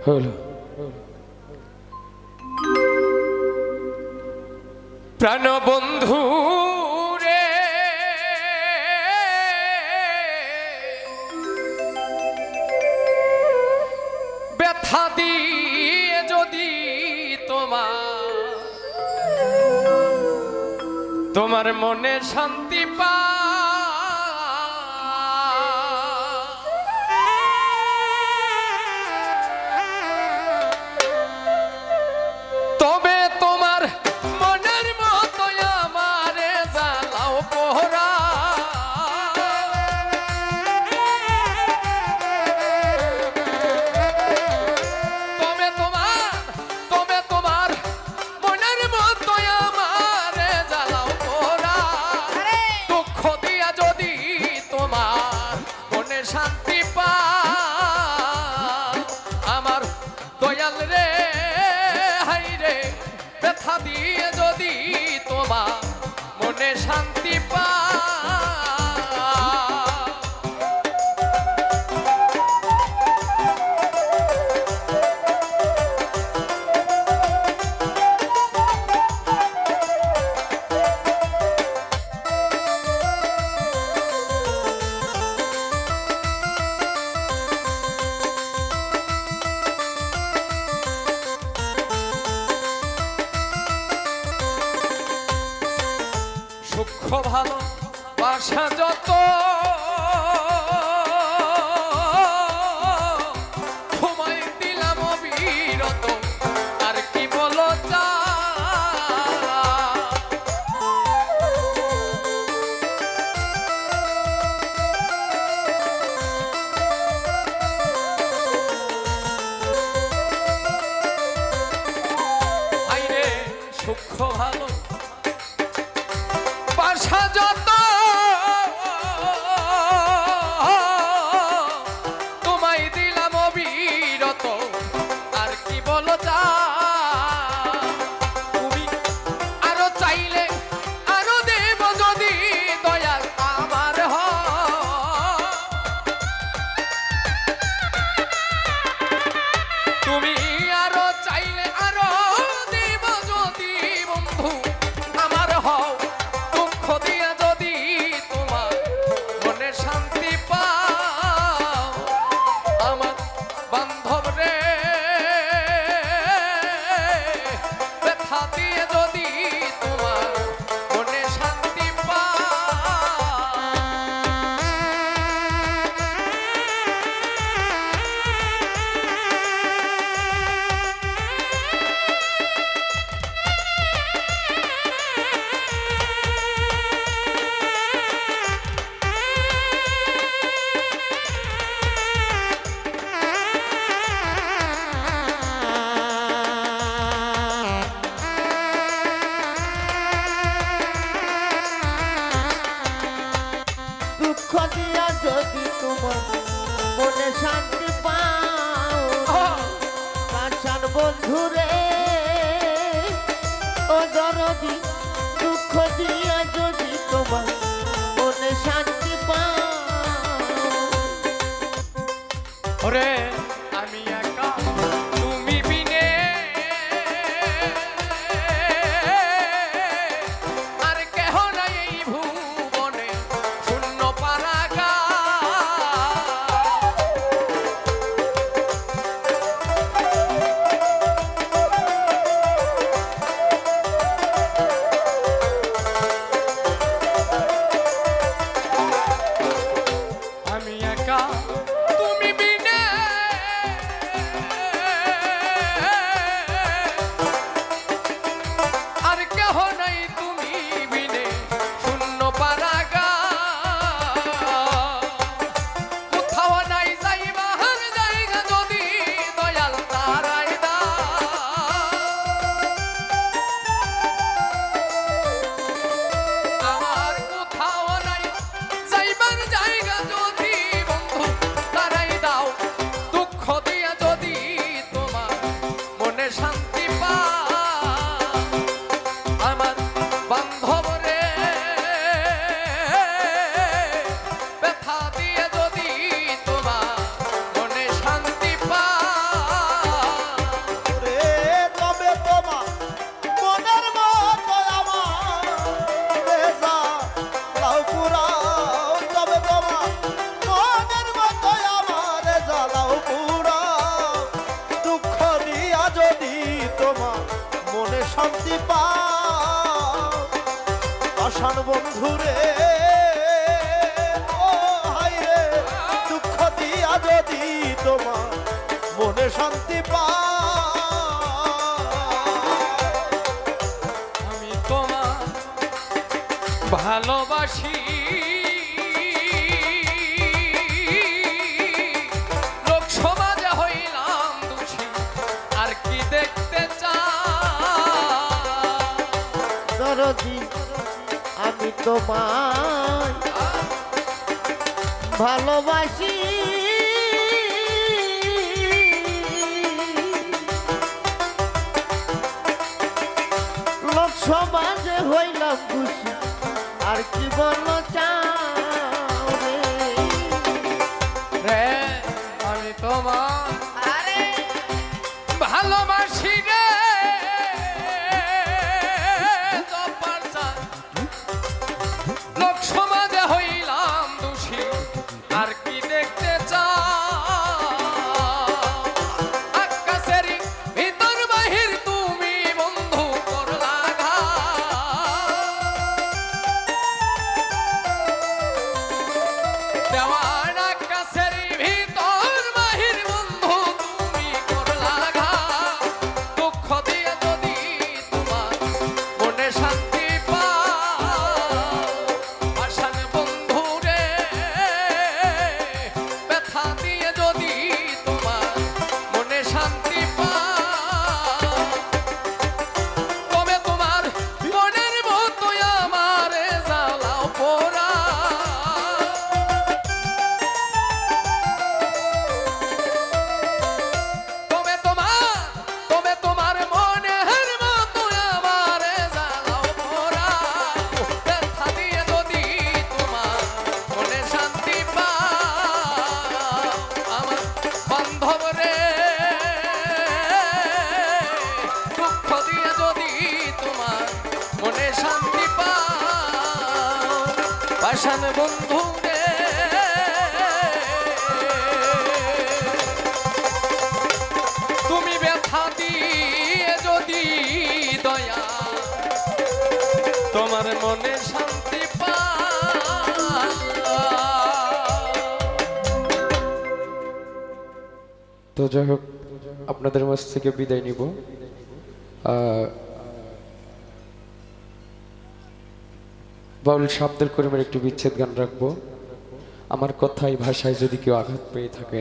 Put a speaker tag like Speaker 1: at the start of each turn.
Speaker 1: হলো প্রাণ বন্ধু রে ব্যথা দিয়ে যদি তোমার মনে শান্তি পা শান্তি পা আমার দয়াল রে হাই রে ব্যথা দিয়ে যদি তোমার মনে শান্তি পা সূক্ষ্ম ভালোবাসা যত তোমায় দিলাম অবিরত আর কি বলো আইরে সূক্ষ্ম ভালো বাসা যত তোমায় দিলাম অবিরত আর কি বলো তুমি আরো চাইলে আরো দেব যদি দয়াল আমার তুমি আরো চাইলে আরো দেব যদি বন্ধু আমার হও দিয়া যদি তোমার মনে শান্তি পাও আমার বান্ধব রে ব্যথা দিয়ে যদি তোমার মনে শান্তি
Speaker 2: দুঃখ দিয়া যদি তোমার মনে শান্তি পাও কাঁচান বন্ধু রে ও দরদি দুঃখ দিয়া যদি তোমার মনে শান্তি পাও
Speaker 1: ওরে আমি একা তুমি বিনে আর কেহ নাই এই ভুবনে শূন্য পারাগা আমি একা তুমি বিনে আর কেহ নাই তুমি বিনে শূন্য পারাগা কোথাও নাই যাইবার জায়গা যদি দয়াল তারাই দা আমার কোথাও নাই যাইবার জায়গা যদি বন্ধু
Speaker 3: পাষাণ বন্ধুরে ও হাই রে দুঃখ দিয়া যদি তোমার মনে শান্তি
Speaker 1: আমি তোমার ভালোবাসি লোক সমাজে হইলাম দোষী আর কি দেখতে চাই
Speaker 2: দরদি আমি তোমায় ভালোবাসি লোক সমাজে হইলাম খুশি আর কি বলো চাও রে?
Speaker 1: রে আমি তোমার
Speaker 2: আরে
Speaker 1: ভালোবাসি রে জব্বার চাই। লোক সমাজে হইলাম দোষী আর কি দেখতে চাও আকাশেরই ভিতর বাহির তুমি বন্ধু করলা দেওয়ান আকাশেরই ভিতর বাহির বন্ধু তুমি করলা দুঃখ দিয়ে যদি তোমার মনে শান্তি পাষাণ বন্ধু রে ব্যথা দিয়ে যদি তোমার মনে শান্তি তবে তোমার মনের মতো আমার জ্বালাও পোড়া তবে তোমার মনের মতো আমার জ্বালাও পোড়া ব্যথা দিয়ে যদি তোমার মনে শান্তি আমার বান্ধব রে দুঃখ দিয়ে যদি তোমার মনে শান্তি পাষাণ বন্ধু রে তুমি ব্যথা দিয়ে যদি দয়া তোমার মনে শান্তি
Speaker 4: তো যাই হোক আপনাদের মাঝ থেকে বিদায় নিব বাউল শাহ আব্দুল করিমের একটি বিচ্ছেদ গান রাখবো আমার কথায় ভাষায় যদি কেউ আঘাত পেয়ে থাকে